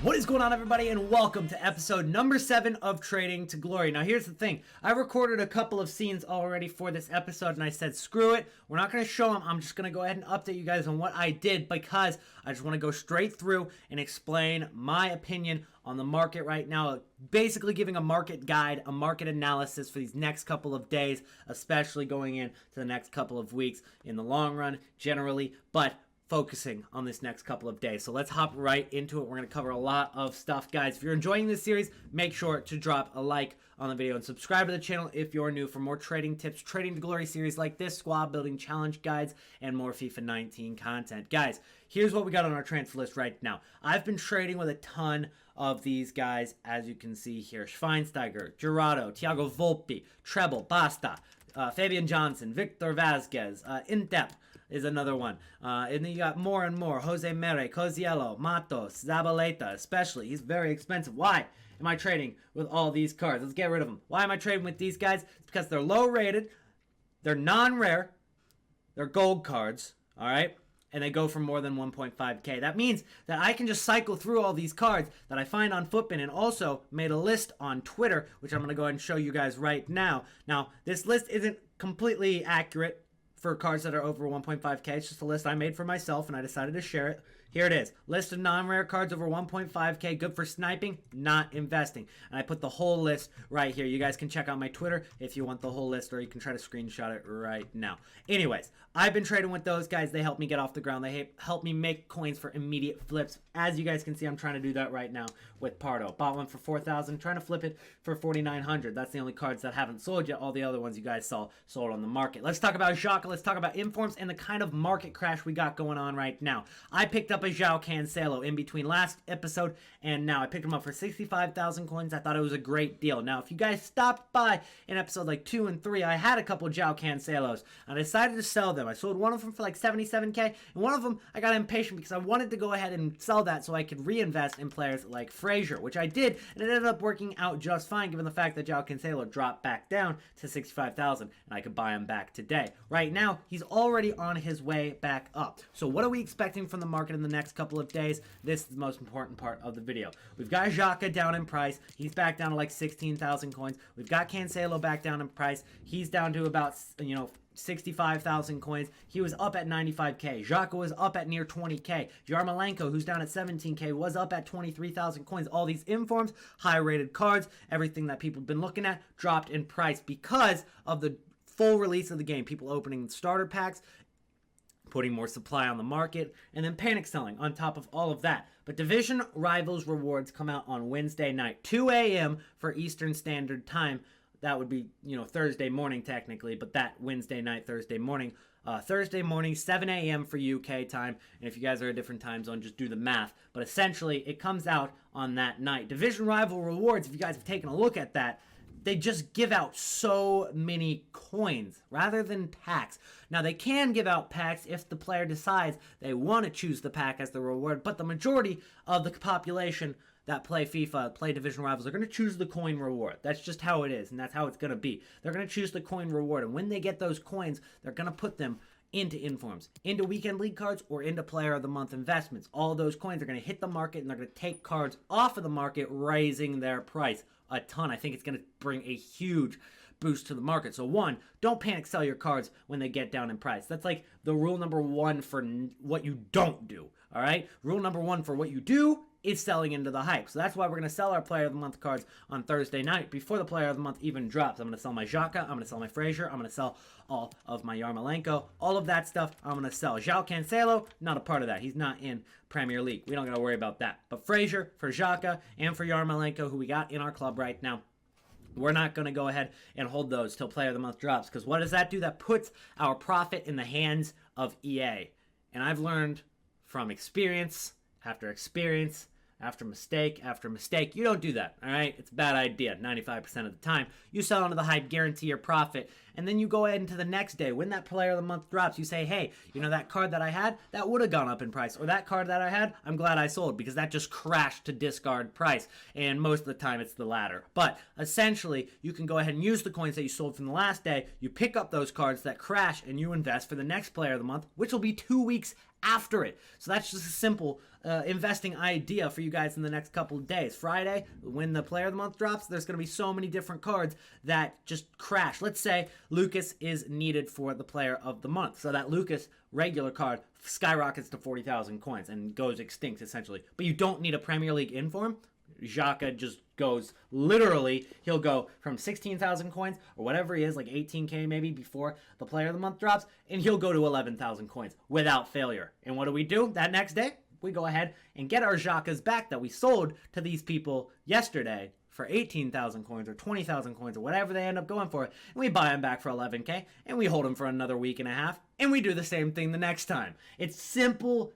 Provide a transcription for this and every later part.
What is going on, everybody, and welcome to episode number 7 of Trading to Glory. Now, here's the thing. I recorded a couple of scenes already for this episode, and I said, screw it. We're not going to show them. I'm just going to go ahead and update you guys on what I did because I just want to go straight through and explain my opinion on the market right now, basically giving a market guide, a market analysis for these next couple of days, especially going into the next couple of weeks in the long run, generally, but focusing on this next couple of days. So let's hop right into it. We're going to cover a lot of stuff, guys. If you're enjoying this series, make sure to drop a like on the video and subscribe to the channel if you're new for more trading tips, Trading to Glory series like this, squad building challenge guides, and more FIFA 19 content. Guys, here's what we got on our transfer list right now. I've been trading with a ton of these guys, as you can see here. Schweinsteiger, Gerardo, Thiago Volpe, Treble, Basta, Fabian Johnson, Victor Vazquez, Intep is another one. And then you got more and more. Jose Mere, Coziello, Matos, Zabaleta, especially. He's very expensive. Why am I trading with all these cards? Let's get rid of them. Why am I trading with these guys? It's because they're low rated, they're non-rare, they're gold cards, all right? And they go for more than 1.5k. That means that I can just cycle through all these cards that I find on Footbin, and also made a list on Twitter, which I'm going to go ahead and show you guys right now. Now, this list isn't completely accurate for cards that are over 1.5k. It's just a list I made for myself, and I decided to share it. Here it is. List of non-rare cards over 1.5k. Good for sniping, not investing. And I put the whole list right here. You guys can check out my Twitter if you want the whole list, or you can try to screenshot it right now. Anyways, I've been trading with those guys. They help me get off the ground. They help me make coins for immediate flips. As you guys can see, I'm trying to do that right now with Pardo. Bought one for 4,000, trying to flip it for 4,900. That's the only cards that haven't sold yet. All the other ones you guys saw sold on the market. Let's talk about Xhaka. Let's talk about informs and the kind of market crash we got going on right now. I picked up a João Cancelo in between last episode and now. I picked him up for 65,000 coins. I thought it was a great deal. Now, if you guys stopped by in episode like 2 and 3, I had a couple of João Cancelos, and I decided to sell them. I sold one of them for like 77k, and one of them I got impatient because I wanted to go ahead and sell that so I could reinvest in players like Frazier, which I did, and it ended up working out just fine given the fact that João Cancelo dropped back down to 65,000, and I could buy him back today. Right now, he's already on his way back up. So what are we expecting from the market in the next couple of days? This is the most important part of the video. We've got Xhaka down in price. He's back down to like 16,000 coins. We've got Cancelo back down in price. He's down to about, 65,000 coins. He was up at 95k. Xhaka was up at near 20k. Yarmolenko, who's down at 17k, was up at 23,000 coins. All these informs, high-rated cards, everything that people have been looking at, dropped in price because of the full release of the game. People opening starter packs, putting more supply on the market, and then panic selling on top of all of that. But Division Rivals rewards come out on Wednesday night, 2 a.m. for Eastern Standard Time. That would be, Thursday morning technically, but that Wednesday night, Thursday morning. Thursday morning, 7 a.m. for UK time. And if you guys are a different time zone, just do the math. But essentially, it comes out on that night. Division Rival rewards, if you guys have taken a look at that, they just give out so many coins rather than packs. Now, they can give out packs if the player decides they want to choose the pack as the reward, but the majority of the population that play FIFA, play Division Rivals, are going to choose the coin reward. That's just how it is, and that's how it's going to be. They're going to choose the coin reward, and when they get those coins, they're going to put them into informs, into weekend league cards, or into player of the month investments. All of those coins are going to hit the market, and they're going to take cards off of the market, raising their price a ton. I think it's going to bring a huge boost to the market. So one, don't panic sell your cards when they get down in price. That's like the rule number 1 for what you don't do, all right? Rule number 1 for what you do is selling into the hype. So that's why we're going to sell our Player of the Month cards on Thursday night before the Player of the Month even drops. I'm going to sell my Xhaka, I'm going to sell my Frazier, I'm going to sell all of my Yarmolenko, all of that stuff I'm going to sell. João Cancelo, not a part of that. He's not in Premier League. We don't got to worry about that. But Frazier, for Xhaka, and for Yarmolenko, who we got in our club right now, we're not going to go ahead and hold those till Player of the Month drops, because what does that do? That puts our profit in the hands of EA. And I've learned from experience after experience after mistake after mistake. You don't do that, all right? It's a bad idea 95% of the time. You sell into the hype, guarantee your profit, and then you go ahead into the next day. When that Player of the Month drops, you say, hey, that card that I had, that would have gone up in price. Or that card that I had, I'm glad I sold because that just crashed to discard price. And most of the time, it's the latter. But essentially, you can go ahead and use the coins that you sold from the last day. You pick up those cards that crash and you invest for the next Player of the Month, which will be 2 weeks after it. So that's just a simple investing idea for you guys in the next couple of days. Friday, when the player of the month drops, there's going to be so many different cards that just crash. Let's say Lucas is needed for the player of the month. So that Lucas regular card skyrockets to 40,000 coins and goes extinct essentially. But you don't need a Premier League inform. Xhaka just goes, literally, he'll go from 16,000 coins or whatever he is, like 18k maybe before the player of the month drops, and he'll go to 11,000 coins without failure. And what do? That next day, we go ahead and get our Xhakas back that we sold to these people yesterday for 18,000 coins or 20,000 coins or whatever they end up going for, and we buy them back for 11k, and we hold them for another week and a half, and we do the same thing the next time. It's simple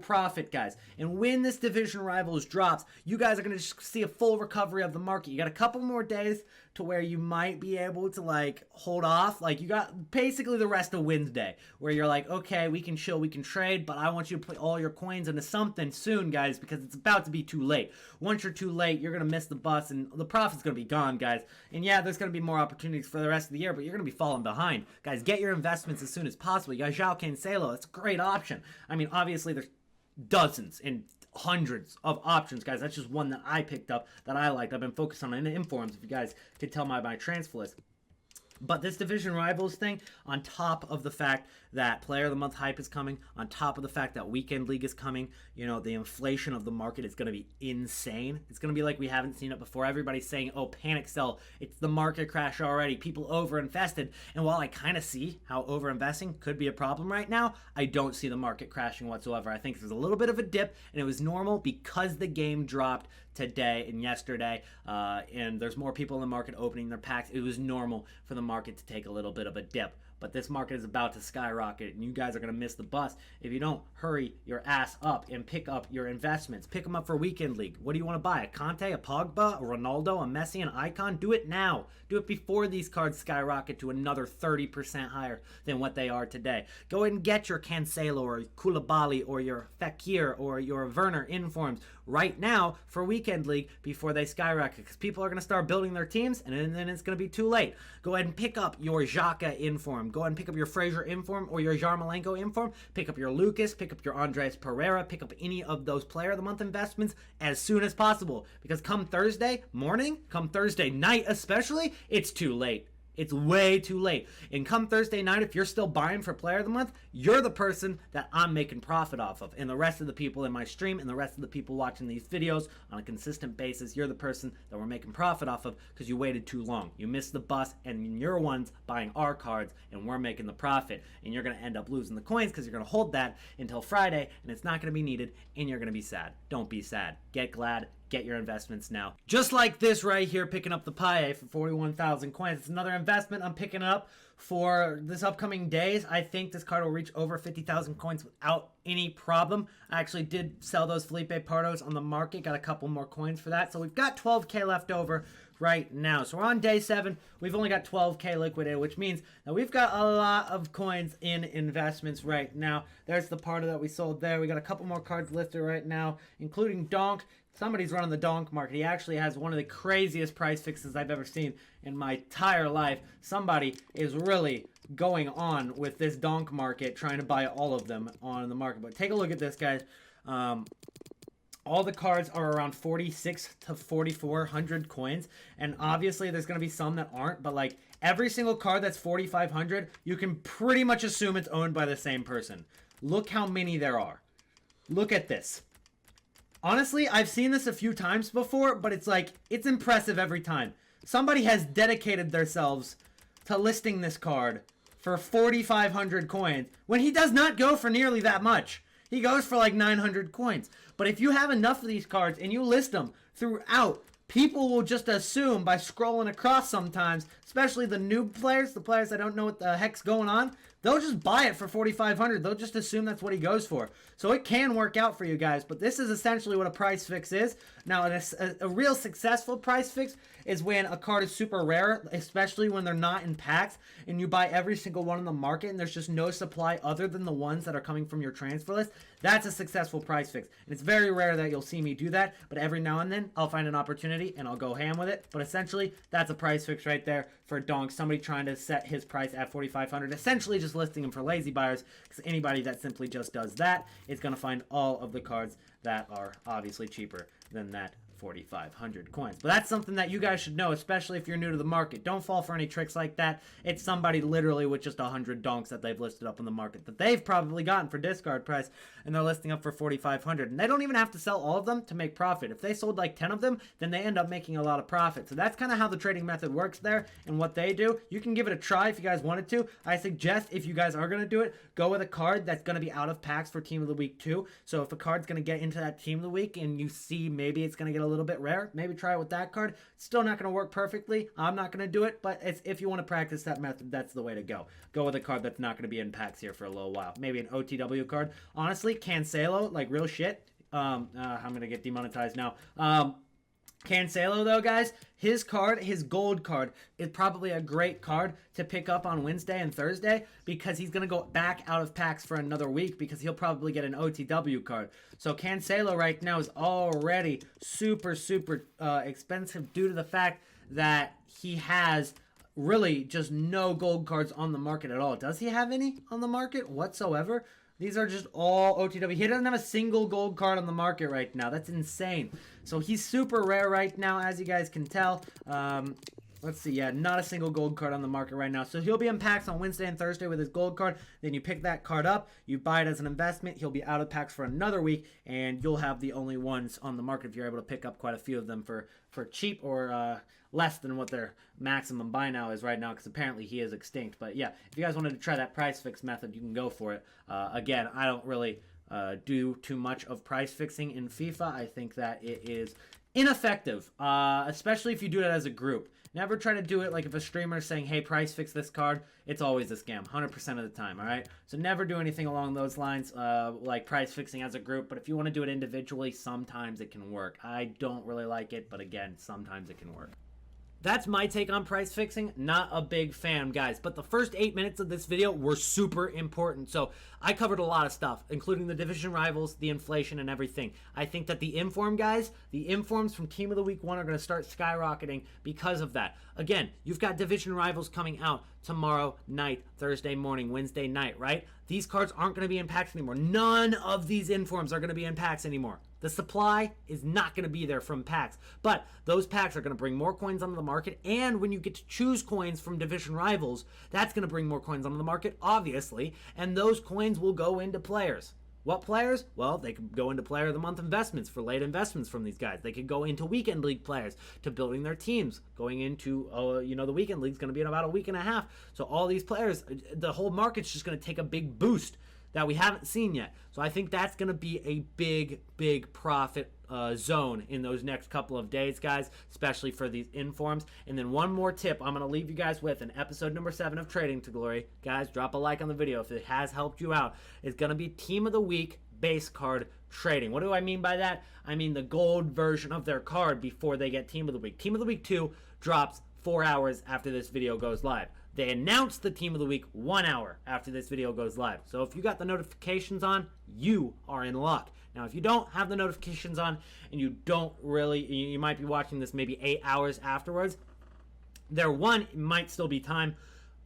profit, guys. And when this Division Rivals drops, you guys are going to see a full recovery of the market. You got a couple more days to where you might be able to, like, hold off. Like, you got basically the rest of Wednesday where you're like, okay, we can chill, we can trade, but I want you to put all your coins into something soon, guys, because it's about to be too late. Once you're too late, you're going to miss the bus, and the profit's going to be gone, guys. And yeah, there's going to be more opportunities for the rest of the year, but you're going to be falling behind. Guys, get your investments as soon as possible. You got João Cancelo. That's a great option. I mean, obviously, there's dozens and hundreds of options, guys. That's just one that I picked up that I liked. I've been focused on in informs, if you guys could tell my transfer list. But this Division Rivals thing, on top of the fact that Player of the Month hype is coming, on top of the fact that Weekend League is coming, you know, the inflation of the market is going to be insane. It's going to be like we haven't seen it before. Everybody's saying, oh, panic sell. It's the market crash already. People overinvested. And while I kind of see how overinvesting could be a problem right now, I don't see the market crashing whatsoever. I think there's a little bit of a dip, and it was normal because the game dropped today and yesterday, and there's more people in the market opening their packs. It was normal for the market to take a little bit of a dip. But this market is about to skyrocket, and you guys are going to miss the bus if you don't hurry your ass up and pick up your investments. Pick them up for Weekend League. What do you want to buy? A Conte, a Pogba, a Ronaldo, a Messi, an Icon? Do it now. Do it before these cards skyrocket to another 30% higher than what they are today. Go ahead and get your Cancelo or Koulibaly or your Fekir or your Werner informs right now for Weekend League before they skyrocket, because people are going to start building their teams, and then it's going to be too late. Go ahead and pick up your Xhaka inform. Go ahead and pick up your Fraser inform or your Yarmolenko inform. Pick up your Lucas. Pick up your Andres Pereira. Pick up any of those Player of the Month investments as soon as possible, because come Thursday morning, come Thursday night especially, it's too late. It's way too late. And come Thursday night, if you're still buying for Player of the Month, you're the person that I'm making profit off of. And the rest of the people in my stream and the rest of the people watching these videos on a consistent basis, you're the person that we're making profit off of because you waited too long. You missed the bus, and you're ones buying our cards, and we're making the profit. And you're going to end up losing the coins because you're going to hold that until Friday, and it's not going to be needed, and you're going to be sad. Don't be sad. Get glad. Get your investments now. Just like this right here, picking up the Paye for 41,000 coins. It's another investment. I'm picking it up for this upcoming days. I think this card will reach over 50,000 coins without any problem. I actually did sell those Felipe Pardos on the market. Got a couple more coins for that. So we've got 12k left over right now. So we're on day 7. We've only got 12k liquidated, which means that we've got a lot of coins in investments right now. There's the Pardo that we sold there. We got a couple more cards listed right now, including Donk. Somebody's running the donk market. He actually has one of the craziest price fixes I've ever seen in my entire life. Somebody is really going on with this donk market, trying to buy all of them on the market. But take a look at this, guys. All the cards are around 46 to 4,400 coins. And obviously, there's going to be some that aren't. But, like, every single card that's 4,500, you can pretty much assume it's owned by the same person. Look how many there are. Look at this. Honestly, I've seen this a few times before, but it's like, it's impressive every time. Somebody has dedicated themselves to listing this card for 4,500 coins when he does not go for nearly that much. He goes for like 900 coins. But if you have enough of these cards and you list them throughout, people will just assume by scrolling across sometimes, especially the noob players, the players that don't know what the heck's going on, they'll just buy it for 4,500. They'll just assume that's what he goes for. So it can work out for you guys, but this is essentially what a price fix is. Now, a real successful price fix is when a card is super rare, especially when they're not in packs, and you buy every single one in the market, and there's just no supply other than the ones that are coming from your transfer list. That's a successful price fix. And it's very rare that you'll see me do that, but every now and then, I'll find an opportunity, and I'll go ham with it. But essentially, that's a price fix right there for Donk. Somebody trying to set his price at 4,500, essentially just just listing them for lazy buyers, because anybody that simply just does that is going to find all of the cards that are obviously cheaper than that 4,500 coins. But that's something that you guys should know, especially if you're new to the market. Don't fall for any tricks like that. It's somebody literally with just 100 donks that they've listed up in the market that they've probably gotten for discard price, and they're listing up for 4,500. And they don't even have to sell all of them to make profit. If they sold like 10 of them, then they end up making a lot of profit. So that's kind of how the trading method works there and what they do. You can give it a try if you guys wanted to. I suggest if you guys are going to do it, go with a card that's going to be out of packs for Team of the Week too. So if a card's going to get into that Team of the Week and you see maybe it's going to get a little bit rare, maybe try it with that card. It's still not going to work perfectly. I'm not going to do it, but if you want to practice that method, that's the way to go. Go with a card that's not going to be in packs here for a little while. Maybe an OTW card. Honestly, Cancelo, like real shit. I'm going to get demonetized now. Cancelo, though, guys, his card, his gold card, is probably a great card to pick up on Wednesday and Thursday because he's going to go back out of packs for another week because he'll probably get an OTW card. So Cancelo right now is already super, super expensive due to the fact that he has really just no gold cards on the market at all. Does he have any on the market whatsoever? These are just all OTW. He doesn't have a single gold card on the market right now. That's insane. So he's super rare right now, as you guys can tell. Let's see. Yeah, not a single gold card on the market right now. So he'll be in packs on Wednesday and Thursday with his gold card. Then you pick that card up. You buy it as an investment. He'll be out of packs for another week, and you'll have the only ones on the market if you're able to pick up quite a few of them for cheap or less than what their maximum buy now is right now, because apparently he is extinct. But yeah, if you guys wanted to try that price fix method, you can go for it. Again, I don't really do too much of price fixing in FIFA. I think that it is ineffective, especially if you do it as a group. Never try to do it like if a streamer is saying, hey, price fix this card. It's always a scam, 100% of the time, all right? So never do anything along those lines, like price fixing as a group. But if you want to do it individually, sometimes it can work. I don't really like it, but again, sometimes it can work. That's my take on price fixing. Not a big fan, guys. But the first 8 minutes of this video were super important. So I covered a lot of stuff, including the division rivals, the inflation, and everything. I think that the inform guys, the informs from Team of the Week 1 are going to start skyrocketing because of that. Again, you've got division rivals coming out tomorrow night, Thursday morning, Wednesday night, right? These cards aren't going to be in packs anymore. None of these informs are going to be in packs anymore. The supply is not going to be there from packs, but those packs are going to bring more coins onto the market, and when you get to choose coins from division rivals, that's going to bring more coins onto the market, obviously, and those coins will go into players. What players? Well, they could go into player of the month investments for late investments from these guys. They could go into weekend league players to building their teams. Going into, the weekend league's going to be in about a week and a half. So all these players, the whole market's just going to take a big boost that we haven't seen yet. So I think that's going to be a big, big profit zone in those next couple of days, guys, especially for these informs. And then one more tip I'm going to leave you guys with in episode number 7 of Trading to Glory. Guys, drop a like on the video if it has helped you out. It's going to be Team of the Week base card trading. What do I mean by that? I mean the gold version of their card before they get Team of the Week. Team of the Week 2 drops 4 hours after this video goes live. They announce the Team of the Week 1 hour after this video goes live. So if you got the notifications on, you are in luck. Now, if you don't have the notifications on and you don't really, you might be watching this maybe 8 hours afterwards, it might still be time.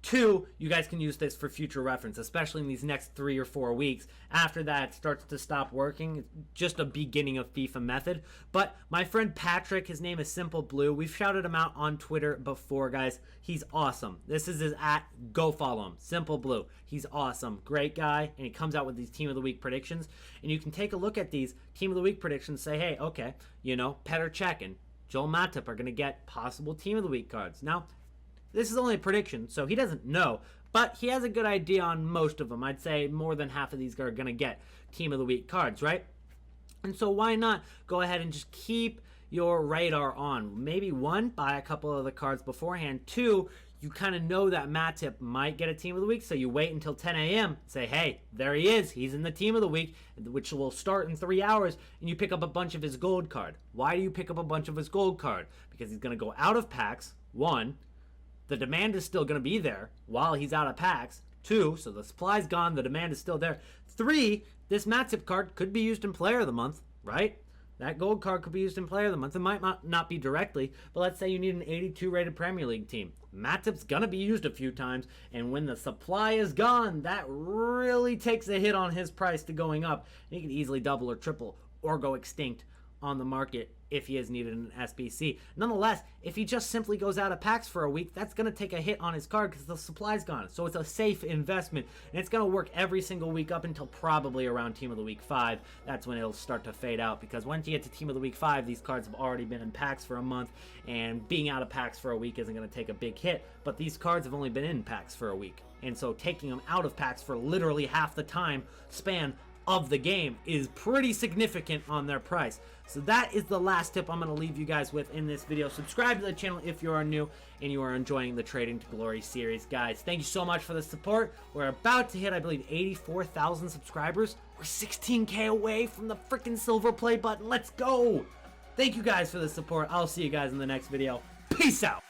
2, you guys can use this for future reference, especially in these next 3 or 4 weeks. After that, it starts to stop working. It's just a beginning of FIFA method. But my friend Patrick, his name is Simple Blue. We've shouted him out on Twitter before, guys. He's awesome. This is his @ go follow him. Simple Blue. He's awesome. Great guy. And he comes out with these Team of the Week predictions. And you can take a look at these Team of the Week predictions, say, hey, okay, Petr Cech and Joel Matip are going to get possible Team of the Week cards. Now, this is only a prediction, so he doesn't know, but he has a good idea on most of them. I'd say more than half of these are going to get Team of the Week cards, right? And so why not go ahead and just keep your radar on? Maybe 1, buy a couple of the cards beforehand. 2, you kind of know that Matip might get a Team of the Week, so you wait until 10 a.m., say, hey, there he is. He's in the Team of the Week, which will start in 3 hours, and you pick up a bunch of his gold card. Why do you pick up a bunch of his gold card? Because he's going to go out of packs, 1. The demand is still going to be there while he's out of packs. 2, so the supply's gone, the demand is still there. 3, this Matip card could be used in Player of the Month, right? That gold card could be used in player of the month. It might not be directly, but let's say you need an 82 rated Premier League team. Matip's gonna be used a few times, and when the supply is gone, that really takes a hit on his price to going up. And he could easily double or triple or go extinct on the market if he is needed in an SBC. Nonetheless, if he just simply goes out of packs for a week, that's going to take a hit on his card because the supply's gone. So it's a safe investment, and it's going to work every single week up until probably around Team of the Week 5. That's when it'll start to fade out, because once you get to Team of the Week 5, these cards have already been in packs for a month, and being out of packs for a week isn't going to take a big hit, but these cards have only been in packs for a week. And so taking them out of packs for literally half the time span of the game is pretty significant on their price. So that is the last tip I'm going to leave you guys with in this video. Subscribe to the channel if you are new and you are enjoying the Trading to Glory series. Guys, thank you so much for the support. We're about to hit, I believe, 84,000 subscribers. We're 16K away from the freaking silver play button. Let's go! Thank you guys for the support. I'll see you guys in the next video. Peace out!